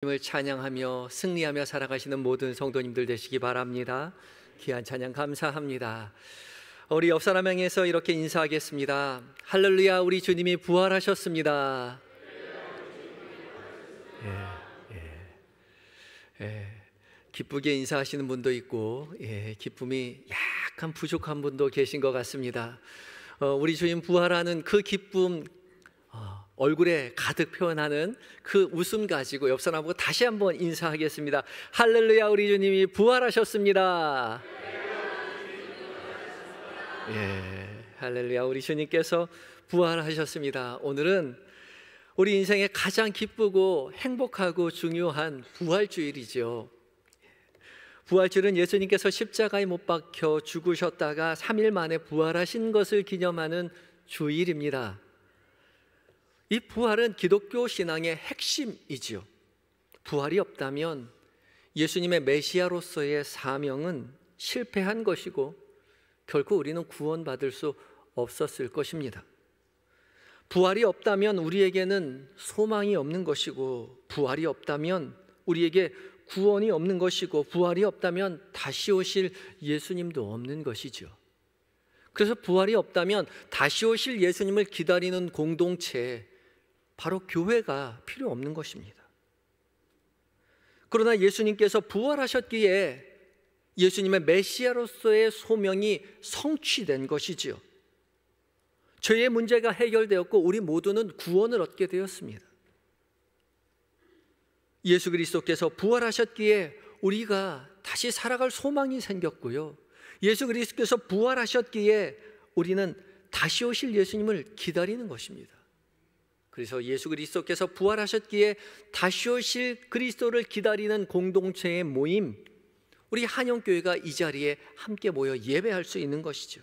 부활하심을 찬양하며 승리하며 살아가시는 모든 성도님들 되시기 바랍니다. 귀한 찬양 감사합니다. 우리 옆 사람 향해서 이렇게 인사하겠습니다. 할렐루야, 우리 주님이 부활하셨습니다. 기쁘게 인사하시는 분도 있고, 기쁨이 약간 부족한 분도 계신 것 같습니다. 우리 주님 부활하는 그 기쁨, 얼굴에 가득 표현하는 그 웃음 가지고 옆 사람하고 다시 한번 인사하겠습니다. 할렐루야, 우리 주님이 부활하셨습니다. 할렐루야, 우리 주님께서 부활하셨습니다. 오늘은 우리 인생에 가장 기쁘고 행복하고 중요한 부활주일이죠. 부활주일은 예수님께서 십자가에 못 박혀 죽으셨다가 3일 만에 부활하신 것을 기념하는 주일입니다. 이 부활은 기독교 신앙의 핵심이지요. 부활이 없다면 예수님의 메시아로서의 사명은 실패한 것이고 결코 우리는 구원받을 수 없었을 것입니다. 부활이 없다면 우리에게는 소망이 없는 것이고, 부활이 없다면 우리에게 구원이 없는 것이고, 부활이 없다면 다시 오실 예수님도 없는 것이죠. 그래서 부활이 없다면 다시 오실 예수님을 기다리는 공동체, 바로 교회가 필요 없는 것입니다. 그러나 예수님께서 부활하셨기에 예수님의 메시아로서의 소명이 성취된 것이지요. 죄의 문제가 해결되었고 우리 모두는 구원을 얻게 되었습니다. 예수 그리스도께서 부활하셨기에 우리가 다시 살아갈 소망이 생겼고요, 예수 그리스도께서 부활하셨기에 우리는 다시 오실 예수님을 기다리는 것입니다. 그래서 예수 그리스도께서 부활하셨기에 다시 오실 그리스도를 기다리는 공동체의 모임, 우리 한영교회가 이 자리에 함께 모여 예배할 수 있는 것이죠.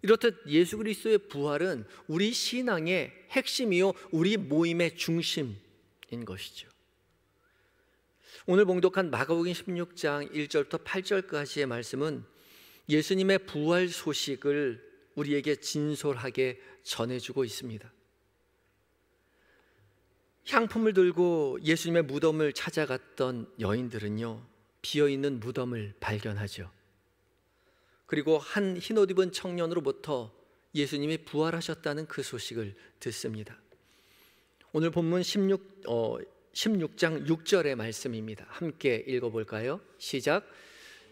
이렇듯 예수 그리스도의 부활은 우리 신앙의 핵심이요, 우리 모임의 중심인 것이죠. 오늘 봉독한 마가복음 16장 1절부터 8절까지의 말씀은 예수님의 부활 소식을 우리에게 진솔하게 전해주고 있습니다. 향품을 들고 예수님의 무덤을 찾아갔던 여인들은요, 비어있는 무덤을 발견하죠. 그리고 한 흰옷 입은 청년으로부터 예수님이 부활하셨다는 그 소식을 듣습니다. 오늘 본문 16장 6절의 말씀입니다. 함께 읽어볼까요? 시작.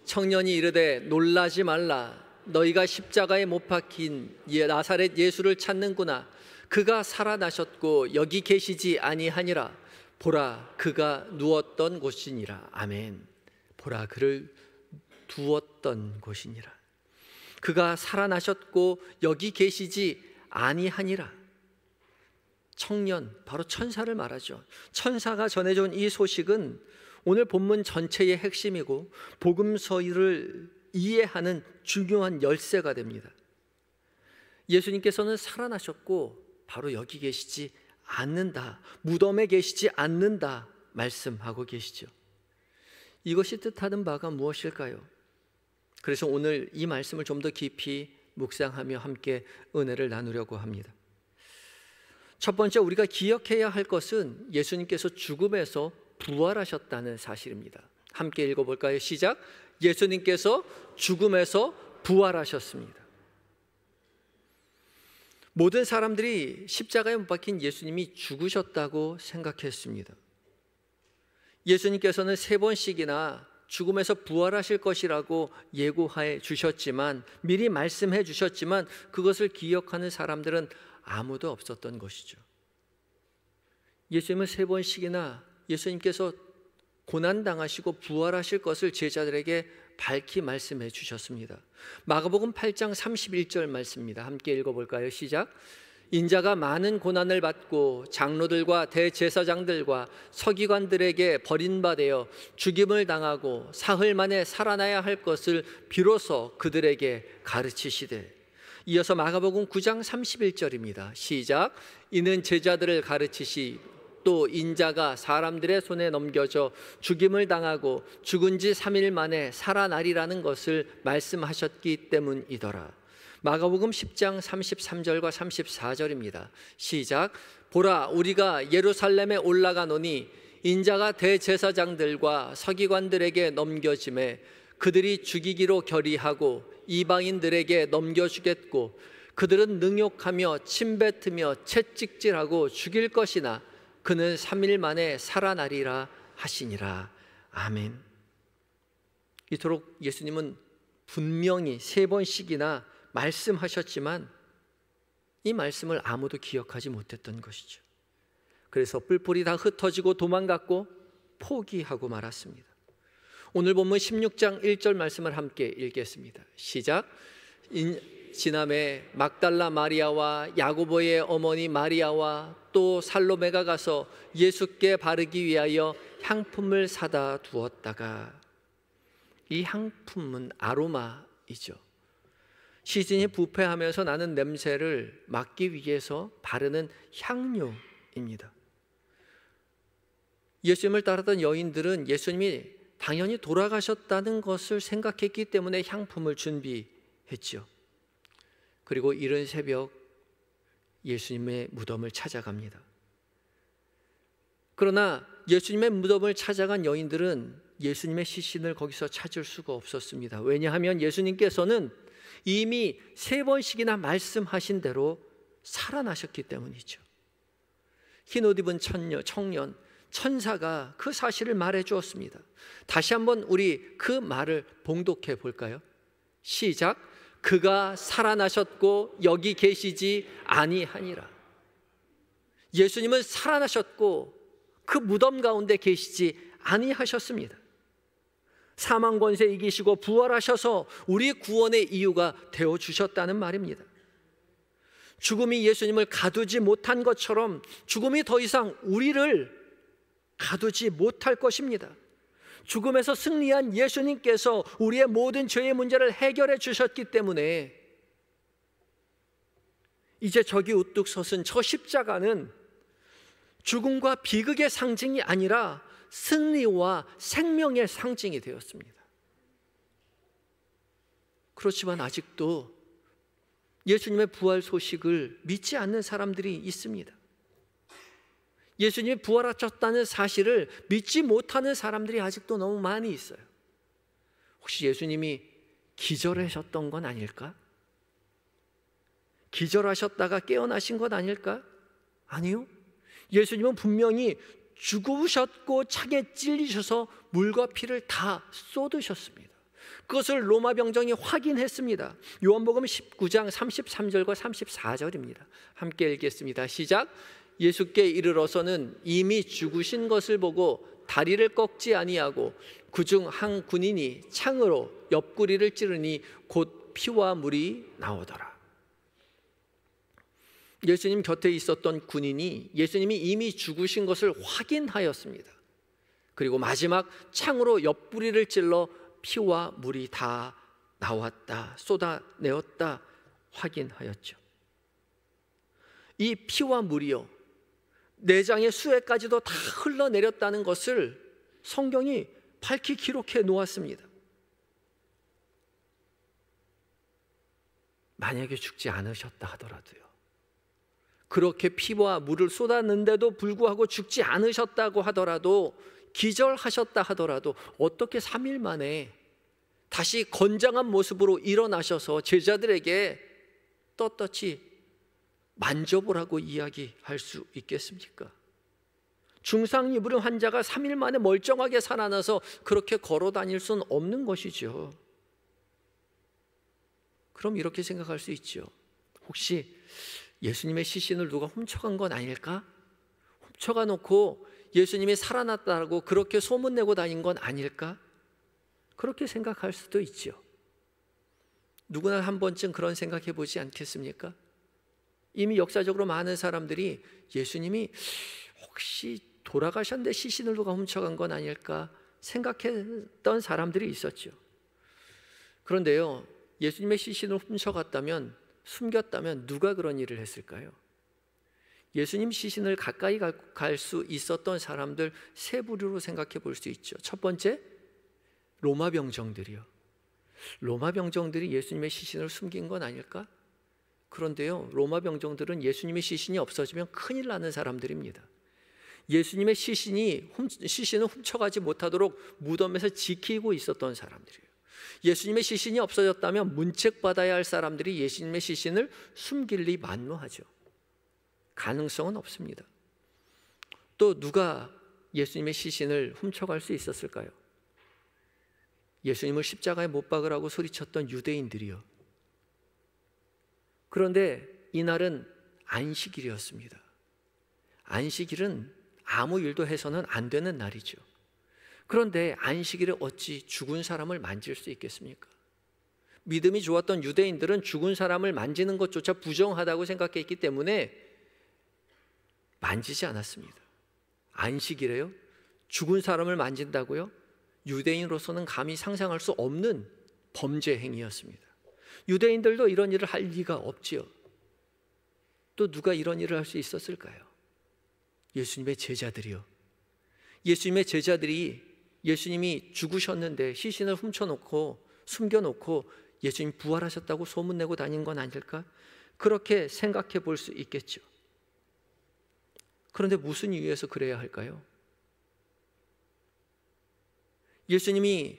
청년이 이르되 놀라지 말라, 너희가 십자가에 못 박힌 나사렛 예수를 찾는구나. 그가 살아나셨고 여기 계시지 아니하니라. 보라, 그가 누웠던 곳이니라. 아멘. 보라, 그를 두었던 곳이니라. 그가 살아나셨고 여기 계시지 아니하니라. 청년, 바로 천사를 말하죠. 천사가 전해준 이 소식은 오늘 본문 전체의 핵심이고 복음서를 이해하는 중요한 열쇠가 됩니다. 예수님께서는 살아나셨고 바로 여기 계시지 않는다, 무덤에 계시지 않는다 말씀하고 계시죠. 이것이 뜻하는 바가 무엇일까요? 그래서 오늘 이 말씀을 좀 더 깊이 묵상하며 함께 은혜를 나누려고 합니다. 첫 번째, 우리가 기억해야 할 것은 예수님께서 죽음에서 부활하셨다는 사실입니다. 함께 읽어볼까요? 시작. 예수님께서 죽음에서 부활하셨습니다. 모든 사람들이 십자가에 못 박힌 예수님이 죽으셨다고 생각했습니다. 예수님께서는 3번씩이나 죽음에서 부활하실 것이라고 예고해 주셨지만, 미리 말씀해 주셨지만 그것을 기억하는 사람들은 아무도 없었던 것이죠. 예수님은 3번씩이나 예수님께서 고난당하시고 부활하실 것을 제자들에게 밝히 말씀해 주셨습니다. 마가복음 8장 31절 말씀입니다. 함께 읽어볼까요? 시작. 인자가 많은 고난을 받고 장로들과 대제사장들과 서기관들에게 버림받아 죽임을 당하고 사흘 만에 살아나야 할 것을 비로소 그들에게 가르치시되. 이어서 마가복음 9장 31절입니다. 시작. 이는 제자들을 가르치시 또 인자가 사람들의 손에 넘겨져 죽임을 당하고 죽은 지 3일 만에 살아나리라는 것을 말씀하셨기 때문이더라. 마가복음 10장 33절과 34절입니다. 시작. 보라, 우리가 예루살렘에 올라가노니 인자가 대제사장들과 서기관들에게 넘겨짐에 그들이 죽이기로 결의하고 이방인들에게 넘겨주겠고 그들은 능욕하며 침뱉으며 채찍질하고 죽일 것이나 그는 3일 만에 살아나리라 하시니라. 아멘. 이토록 예수님은 분명히 3번씩이나 말씀하셨지만 이 말씀을 아무도 기억하지 못했던 것이죠. 그래서 뿔뿔이 다 흩어지고 도망갔고 포기하고 말았습니다. 오늘 본문 16장 1절 말씀을 함께 읽겠습니다. 시작. 지남에 막달라 마리아와 야고보의 어머니 마리아와 또 살로메가 가서 예수께 바르기 위하여 향품을 사다 두었다가, 이 향품은 아로마이죠. 시신이 부패하면서 나는 냄새를 막기 위해서 바르는 향료입니다. 예수님을 따르던 여인들은 예수님이 당연히 돌아가셨다는 것을 생각했기 때문에 향품을 준비했죠. 그리고 이른 새벽 예수님의 무덤을 찾아갑니다. 그러나 예수님의 무덤을 찾아간 여인들은 예수님의 시신을 거기서 찾을 수가 없었습니다. 왜냐하면 예수님께서는 이미 3번씩이나 말씀하신 대로 살아나셨기 때문이죠. 흰옷 입은 청년 천사가 그 사실을 말해 주었습니다. 다시 한번 우리 그 말을 봉독해 볼까요? 시작. 그가 살아나셨고 여기 계시지 아니하니라. 예수님은 살아나셨고 그 무덤 가운데 계시지 아니하셨습니다. 사망 권세 이기시고 부활하셔서 우리 구원의 이유가 되어 주셨다는 말입니다. 죽음이 예수님을 가두지 못한 것처럼 죽음이 더 이상 우리를 가두지 못할 것입니다. 죽음에서 승리한 예수님께서 우리의 모든 죄의 문제를 해결해 주셨기 때문에 이제 저기 우뚝 솟은 저 십자가는 죽음과 비극의 상징이 아니라 승리와 생명의 상징이 되었습니다. 그렇지만 아직도 예수님의 부활 소식을 믿지 않는 사람들이 있습니다. 예수님이 부활하셨다는 사실을 믿지 못하는 사람들이 아직도 너무 많이 있어요. 혹시 예수님이 기절하셨던 건 아닐까? 기절하셨다가 깨어나신 것 아닐까? 아니요. 예수님은 분명히 죽으셨고 창에 찔리셔서 물과 피를 다 쏟으셨습니다. 그것을 로마 병정이 확인했습니다. 요한복음 19장 33절과 34절입니다. 함께 읽겠습니다. 시작. 예수께 이르러서는 이미 죽으신 것을 보고 다리를 꺾지 아니하고 그중 한 군인이 창으로 옆구리를 찌르니 곧 피와 물이 나오더라. 예수님 곁에 있었던 군인이 예수님이 이미 죽으신 것을 확인하였습니다. 그리고 마지막 창으로 옆구리를 찔러 피와 물이 다 나왔다, 쏟아내었다 확인하였죠. 이 피와 물이요, 내장의 수액까지도 다 흘러내렸다는 것을 성경이 밝히 기록해 놓았습니다. 만약에 죽지 않으셨다 하더라도요, 그렇게 피와 물을 쏟았는데도 불구하고 죽지 않으셨다고 하더라도, 기절하셨다 하더라도 어떻게 3일 만에 다시 건장한 모습으로 일어나셔서 제자들에게 떳떳이 만져보라고 이야기할 수 있겠습니까? 중상 입으른 환자가 3일 만에 멀쩡하게 살아나서 그렇게 걸어 다닐 수는 없는 것이죠. 그럼 이렇게 생각할 수 있죠. 혹시 예수님의 시신을 누가 훔쳐간 건 아닐까? 훔쳐가 놓고 예수님이 살아났다고 그렇게 소문내고 다닌 건 아닐까? 그렇게 생각할 수도 있죠. 누구나 한 번쯤 그런 생각해 보지 않겠습니까? 이미 역사적으로 많은 사람들이 예수님이 혹시 돌아가셨는데 시신을 누가 훔쳐간 건 아닐까 생각했던 사람들이 있었죠. 그런데요, 예수님의 시신을 훔쳐갔다면, 숨겼다면 누가 그런 일을 했을까요? 예수님 시신을 가까이 갈 수 있었던 사람들 세 부류로 생각해 볼 수 있죠. 첫 번째, 로마 병정들이요. 로마 병정들이 예수님의 시신을 숨긴 건 아닐까? 그런데요, 로마 병정들은 예수님의 시신이 없어지면 큰일 나는 사람들입니다. 예수님의 시신을 훔쳐가지 못하도록 무덤에서 지키고 있었던 사람들이에요. 예수님의 시신이 없어졌다면 문책받아야 할 사람들이 예수님의 시신을 숨길 리 만무하죠. 가능성은 없습니다. 또 누가 예수님의 시신을 훔쳐갈 수 있었을까요? 예수님을 십자가에 못 박으라고 소리쳤던 유대인들이요. 그런데 이날은 안식일이었습니다. 안식일은 아무 일도 해서는 안 되는 날이죠. 그런데 안식일에 어찌 죽은 사람을 만질 수 있겠습니까? 믿음이 좋았던 유대인들은 죽은 사람을 만지는 것조차 부정하다고 생각했기 때문에 만지지 않았습니다. 안식일에요? 죽은 사람을 만진다고요? 유대인으로서는 감히 상상할 수 없는 범죄 행위였습니다. 유대인들도 이런 일을 할 리가 없지요. 또 누가 이런 일을 할 수 있었을까요? 예수님의 제자들이요. 예수님의 제자들이 예수님이 죽으셨는데 시신을 훔쳐놓고 숨겨놓고 예수님 부활하셨다고 소문내고 다닌 건 아닐까? 그렇게 생각해 볼 수 있겠죠. 그런데 무슨 이유에서 그래야 할까요? 예수님이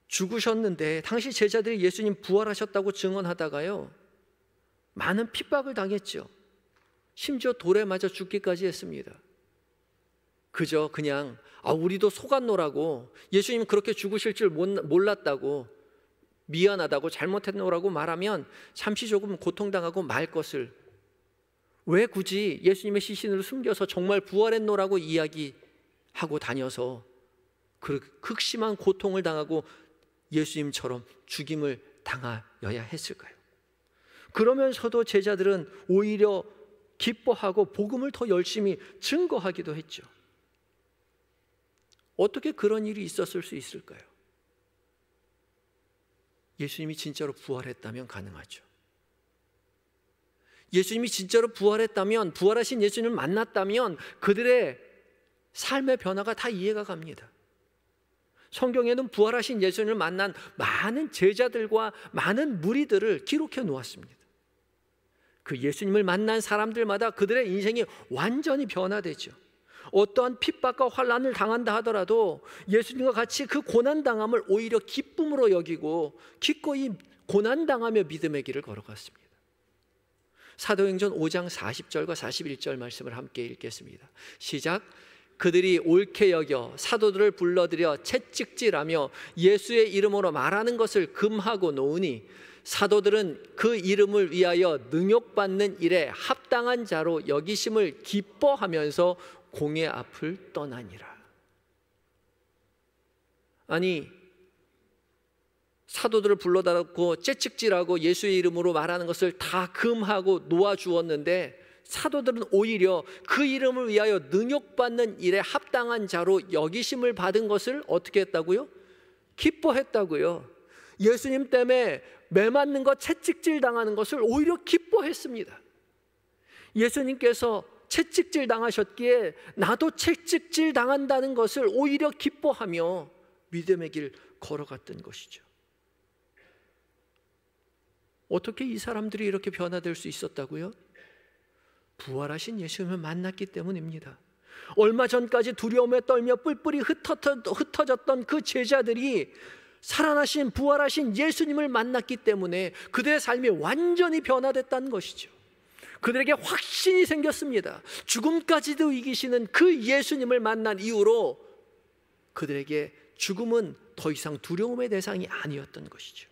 죽으셨는데 당시 제자들이 예수님 부활하셨다고 증언하다가요, 많은 핍박을 당했죠. 심지어 돌에 맞아 죽기까지 했습니다. 그저 그냥 우리도 속았노라고, 예수님 그렇게 죽으실 줄 몰랐다고, 미안하다고, 잘못했노라고 말하면 잠시 조금 고통당하고 말 것을 왜 굳이 예수님의 시신을 숨겨서 정말 부활했노라고 이야기하고 다녀서 그 극심한 고통을 당하고 예수님처럼 죽임을 당하여야 했을까요? 그러면서도 제자들은 오히려 기뻐하고 복음을 더 열심히 증거하기도 했죠. 어떻게 그런 일이 있었을 수 있을까요? 예수님이 진짜로 부활했다면 가능하죠. 예수님이 진짜로 부활했다면, 부활하신 예수님을 만났다면 그들의 삶의 변화가 다 이해가 갑니다. 성경에는 부활하신 예수님을 만난 많은 제자들과 많은 무리들을 기록해 놓았습니다. 그 예수님을 만난 사람들마다 그들의 인생이 완전히 변화되죠. 어떠한 핍박과 환난을 당한다 하더라도 예수님과 같이 그 고난당함을 오히려 기쁨으로 여기고 기꺼이 고난당하며 믿음의 길을 걸어갔습니다. 사도행전 5장 40절과 41절 말씀을 함께 읽겠습니다. 시작. 그들이 옳게 여겨 사도들을 불러들여 채찍질하며 예수의 이름으로 말하는 것을 금하고 놓으니 사도들은 그 이름을 위하여 능욕받는 일에 합당한 자로 여기심을 기뻐하면서 공회 앞을 떠나니라. 아니, 사도들을 불러다놓고 채찍질하고 예수의 이름으로 말하는 것을 다 금하고 놓아주었는데 사도들은 오히려 그 이름을 위하여 능욕받는 일에 합당한 자로 여기심을 받은 것을 어떻게 했다고요? 기뻐했다고요. 예수님 때문에 매맞는 것, 채찍질 당하는 것을 오히려 기뻐했습니다. 예수님께서 채찍질 당하셨기에 나도 채찍질 당한다는 것을 오히려 기뻐하며 믿음의 길 걸어갔던 것이죠. 어떻게 이 사람들이 이렇게 변화될 수 있었다고요? 부활하신 예수님을 만났기 때문입니다. 얼마 전까지 두려움에 떨며 뿔뿔이 흩어졌던 그 제자들이 살아나신 부활하신 예수님을 만났기 때문에 그들의 삶이 완전히 변화됐다는 것이죠. 그들에게 확신이 생겼습니다. 죽음까지도 이기시는 그 예수님을 만난 이후로 그들에게 죽음은 더 이상 두려움의 대상이 아니었던 것이죠.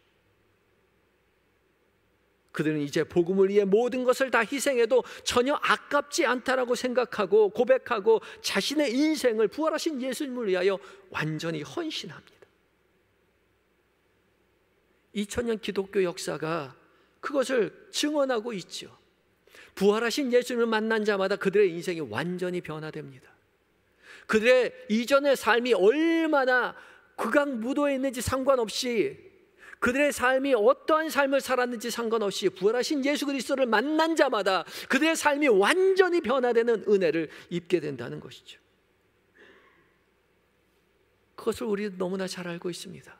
그들은 이제 복음을 위해 모든 것을 다 희생해도 전혀 아깝지 않다라고 생각하고 고백하고 자신의 인생을 부활하신 예수님을 위하여 완전히 헌신합니다. 2000년 기독교 역사가 그것을 증언하고 있죠. 부활하신 예수님을 만난 자마다 그들의 인생이 완전히 변화됩니다. 그들의 이전의 삶이 얼마나 극악무도에 있는지 상관없이, 그들의 삶이 어떠한 삶을 살았는지 상관없이 부활하신 예수 그리스도를 만난 자마다 그들의 삶이 완전히 변화되는 은혜를 입게 된다는 것이죠. 그것을 우리는 너무나 잘 알고 있습니다.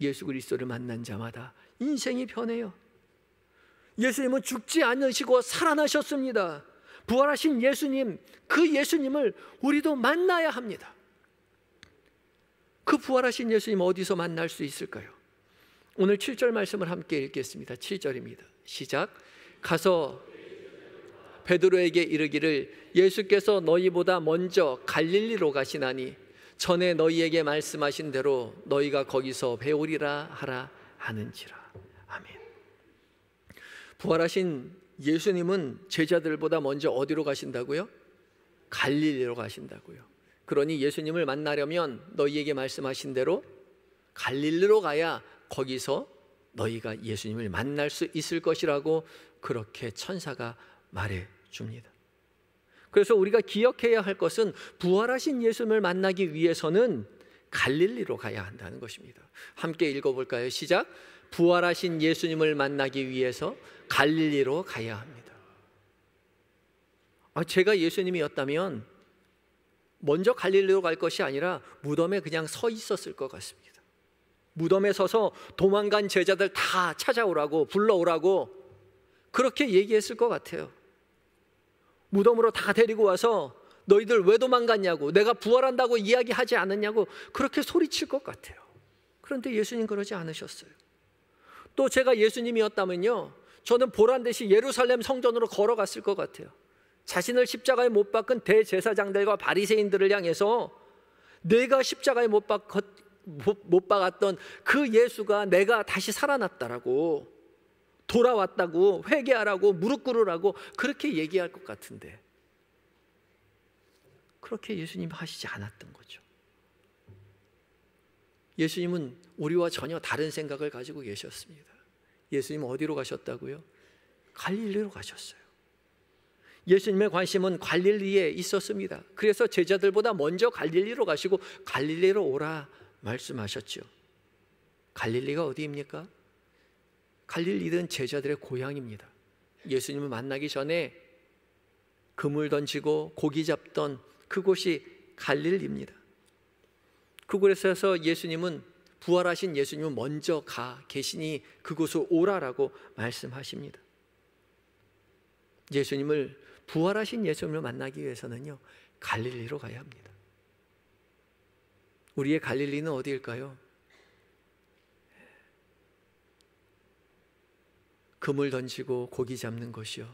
예수 그리스도를 만난 자마다 인생이 변해요. 예수님은 죽지 않으시고 살아나셨습니다. 부활하신 예수님, 그 예수님을 우리도 만나야 합니다. 그 부활하신 예수님 어디서 만날 수 있을까요? 오늘 7절 말씀을 함께 읽겠습니다. 7절입니다. 시작. 가서 베드로에게 이르기를 예수께서 너희보다 먼저 갈릴리로 가시나니 전에 너희에게 말씀하신 대로 너희가 거기서 배우리라 하라 하는지라. 아멘. 부활하신 예수님은 제자들보다 먼저 어디로 가신다고요? 갈릴리로 가신다고요. 그러니 예수님을 만나려면 너희에게 말씀하신 대로 갈릴리로 가야 거기서 너희가 예수님을 만날 수 있을 것이라고 그렇게 천사가 말해 줍니다. 그래서 우리가 기억해야 할 것은 부활하신 예수님을 만나기 위해서는 갈릴리로 가야 한다는 것입니다. 함께 읽어볼까요? 시작. 부활하신 예수님을 만나기 위해서 갈릴리로 가야 합니다. 제가 예수님이었다면 먼저 갈릴리로 갈 것이 아니라 무덤에 그냥 서 있었을 것 같습니다. 무덤에 서서 도망간 제자들 다 찾아오라고, 불러오라고 그렇게 얘기했을 것 같아요. 무덤으로 다 데리고 와서 너희들 왜 도망갔냐고, 내가 부활한다고 이야기하지 않았냐고 그렇게 소리칠 것 같아요. 그런데 예수님 그러지 않으셨어요. 또 제가 예수님이었다면요, 저는 보란듯이 예루살렘 성전으로 걸어갔을 것 같아요. 자신을 십자가에 못 박은 대제사장들과 바리새인들을 향해서 내가 십자가에 못 박았던 그 예수가 내가 다시 살아났다라고, 돌아왔다고, 회개하라고, 무릎 꿇으라고 그렇게 얘기할 것 같은데 그렇게 예수님 하시지 않았던 거죠. 예수님은 우리와 전혀 다른 생각을 가지고 계셨습니다. 예수님은 어디로 가셨다고요? 갈릴리로 가셨어요. 예수님의 관심은 갈릴리에 있었습니다. 그래서 제자들보다 먼저 갈릴리로 가시고 갈릴리로 오라 말씀하셨죠. 갈릴리가 어디입니까? 갈릴리는 제자들의 고향입니다. 예수님을 만나기 전에 그물 던지고 고기 잡던 그곳이 갈릴리입니다. 그곳에서 예수님은, 부활하신 예수님은 먼저 가 계시니 그곳으로 오라라고 말씀하십니다. 예수님을, 부활하신 예수님을 만나기 위해서는요, 갈릴리로 가야 합니다. 우리의 갈릴리는 어디일까요? 그물 던지고 고기 잡는 곳이요,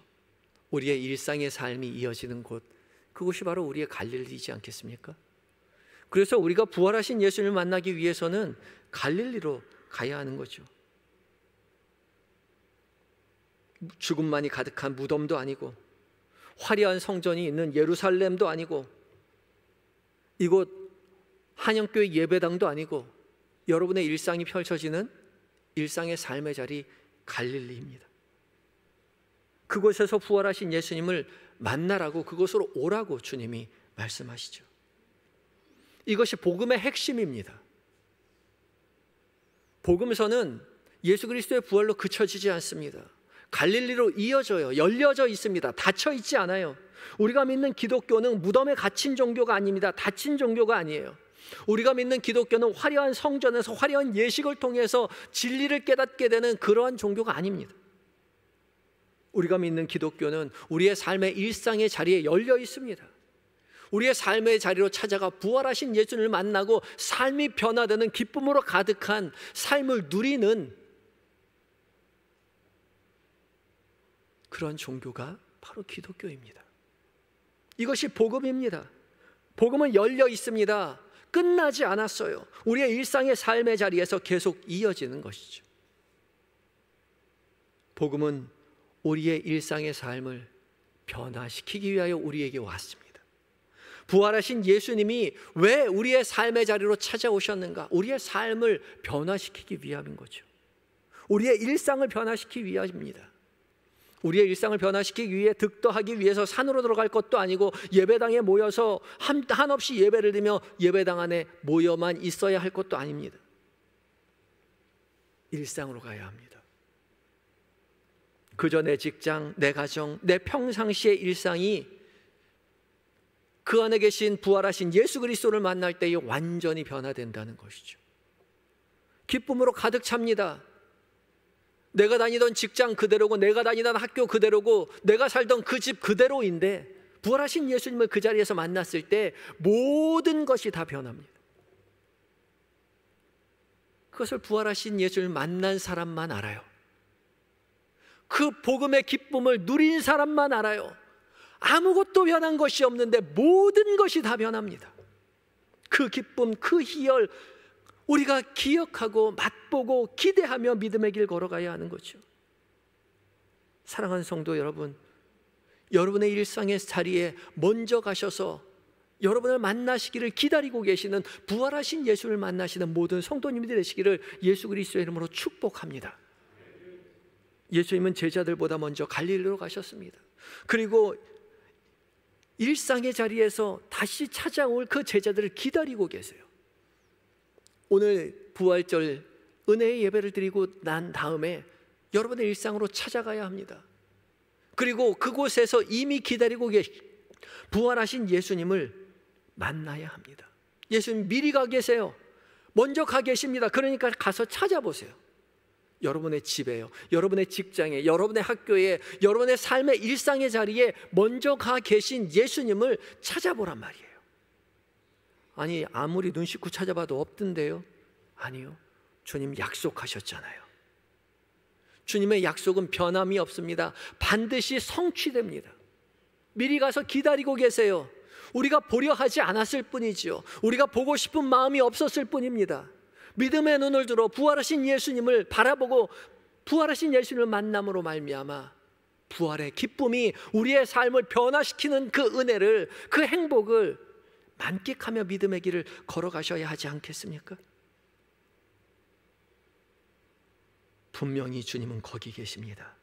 우리의 일상의 삶이 이어지는 곳, 그곳이 바로 우리의 갈릴리이지 않겠습니까? 그래서 우리가 부활하신 예수님을 만나기 위해서는 갈릴리로 가야 하는 거죠. 죽음만이 가득한 무덤도 아니고 화려한 성전이 있는 예루살렘도 아니고 이곳 한영교회 예배당도 아니고 여러분의 일상이 펼쳐지는 일상의 삶의 자리 갈릴리입니다. 그곳에서 부활하신 예수님을 만나라고, 그곳으로 오라고 주님이 말씀하시죠. 이것이 복음의 핵심입니다. 복음서는 예수 그리스도의 부활로 그쳐지지 않습니다. 갈릴리로 이어져요. 열려져 있습니다. 닫혀 있지 않아요. 우리가 믿는 기독교는 무덤에 갇힌 종교가 아닙니다. 닫힌 종교가 아니에요. 우리가 믿는 기독교는 화려한 성전에서 화려한 예식을 통해서 진리를 깨닫게 되는 그러한 종교가 아닙니다. 우리가 믿는 기독교는 우리의 삶의 일상의 자리에 열려 있습니다. 우리의 삶의 자리로 찾아가 부활하신 예수님을 만나고 삶이 변화되는 기쁨으로 가득한 삶을 누리는 그런 종교가 바로 기독교입니다. 이것이 복음입니다. 복음은 열려 있습니다. 끝나지 않았어요. 우리의 일상의 삶의 자리에서 계속 이어지는 것이죠. 복음은 우리의 일상의 삶을 변화시키기 위하여 우리에게 왔습니다. 부활하신 예수님이 왜 우리의 삶의 자리로 찾아오셨는가? 우리의 삶을 변화시키기 위함인 거죠. 우리의 일상을 변화시키기 위함입니다. 우리의 일상을 변화시키기 위해 득도하기 위해서 산으로 들어갈 것도 아니고 예배당에 모여서 한없이 예배를 드리며 예배당 안에 모여만 있어야 할 것도 아닙니다. 일상으로 가야 합니다. 그저 내 직장, 내 가정, 내 평상시의 일상이 그 안에 계신 부활하신 예수 그리스도를 만날 때에 완전히 변화된다는 것이죠. 기쁨으로 가득 찹니다. 내가 다니던 직장 그대로고 내가 다니던 학교 그대로고 내가 살던 그 집 그대로인데 부활하신 예수님을 그 자리에서 만났을 때 모든 것이 다 변합니다. 그것을 부활하신 예수를 만난 사람만 알아요. 그 복음의 기쁨을 누린 사람만 알아요. 아무것도 변한 것이 없는데 모든 것이 다 변합니다. 그 기쁨, 그 희열, 우리가 기억하고 맛보고 기대하며 믿음의 길 걸어가야 하는 거죠. 사랑하는 성도 여러분, 여러분의 일상의 자리에 먼저 가셔서 여러분을 만나시기를 기다리고 계시는 부활하신 예수를 만나시는 모든 성도님들이 되시기를 예수 그리스도의 이름으로 축복합니다. 예수님은 제자들보다 먼저 갈릴리로 가셨습니다. 그리고 일상의 자리에서 다시 찾아올 그 제자들을 기다리고 계세요. 오늘 부활절 은혜의 예배를 드리고 난 다음에 여러분의 일상으로 찾아가야 합니다. 그리고 그곳에서 이미 기다리고 계신 부활하신 예수님을 만나야 합니다. 예수님 미리 가 계세요. 먼저 가 계십니다. 그러니까 가서 찾아보세요. 여러분의 집에요, 여러분의 직장에, 여러분의 학교에, 여러분의 삶의 일상의 자리에 먼저 가 계신 예수님을 찾아보란 말이에요. 아니 아무리 눈 씻고 찾아봐도 없던데요? 아니요, 주님 약속하셨잖아요. 주님의 약속은 변함이 없습니다. 반드시 성취됩니다. 미리 가서 기다리고 계세요. 우리가 보려 하지 않았을 뿐이지요. 우리가 보고 싶은 마음이 없었을 뿐입니다. 믿음의 눈을 들어 부활하신 예수님을 바라보고 부활하신 예수님을 만남으로 말미암아 부활의 기쁨이 우리의 삶을 변화시키는 그 은혜를, 그 행복을 만끽하며 믿음의 길을 걸어가셔야 하지 않겠습니까? 분명히 주님은 거기 계십니다.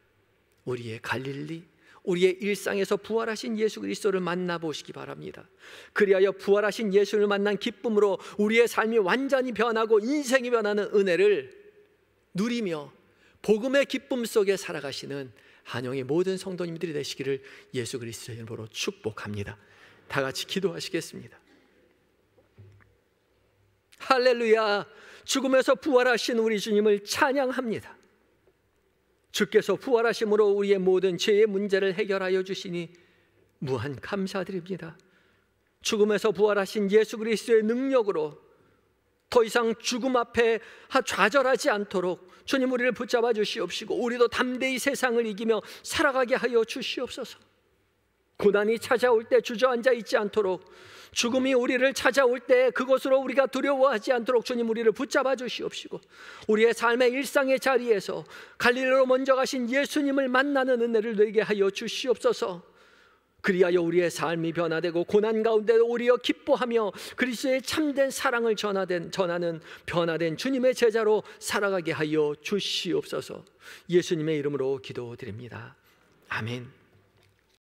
우리의 갈릴리, 우리의 일상에서 부활하신 예수 그리스도를 만나보시기 바랍니다. 그리하여 부활하신 예수를 만난 기쁨으로 우리의 삶이 완전히 변하고 인생이 변하는 은혜를 누리며 복음의 기쁨 속에 살아가시는 한영의 모든 성도님들이 되시기를 예수 그리스도의 이름으로 축복합니다. 다 같이 기도하시겠습니다. 할렐루야! 죽음에서 부활하신 우리 주님을 찬양합니다. 주께서 부활하심으로 우리의 모든 죄의 문제를 해결하여 주시니 무한 감사드립니다. 죽음에서 부활하신 예수 그리스도의 능력으로 더 이상 죽음 앞에 좌절하지 않도록 주님 우리를 붙잡아 주시옵시고 우리도 담대히 세상을 이기며 살아가게 하여 주시옵소서. 고난이 찾아올 때 주저앉아 있지 않도록, 죽음이 우리를 찾아올 때 그것으로 우리가 두려워하지 않도록 주님 우리를 붙잡아 주시옵시고 우리의 삶의 일상의 자리에서 갈릴리로 먼저 가신 예수님을 만나는 은혜를 누리게 하여 주시옵소서. 그리하여 우리의 삶이 변화되고 고난 가운데도 우리여 기뻐하며 그리스도의 참된 사랑을 전하는 변화된 주님의 제자로 살아가게 하여 주시옵소서. 예수님의 이름으로 기도드립니다. 아멘.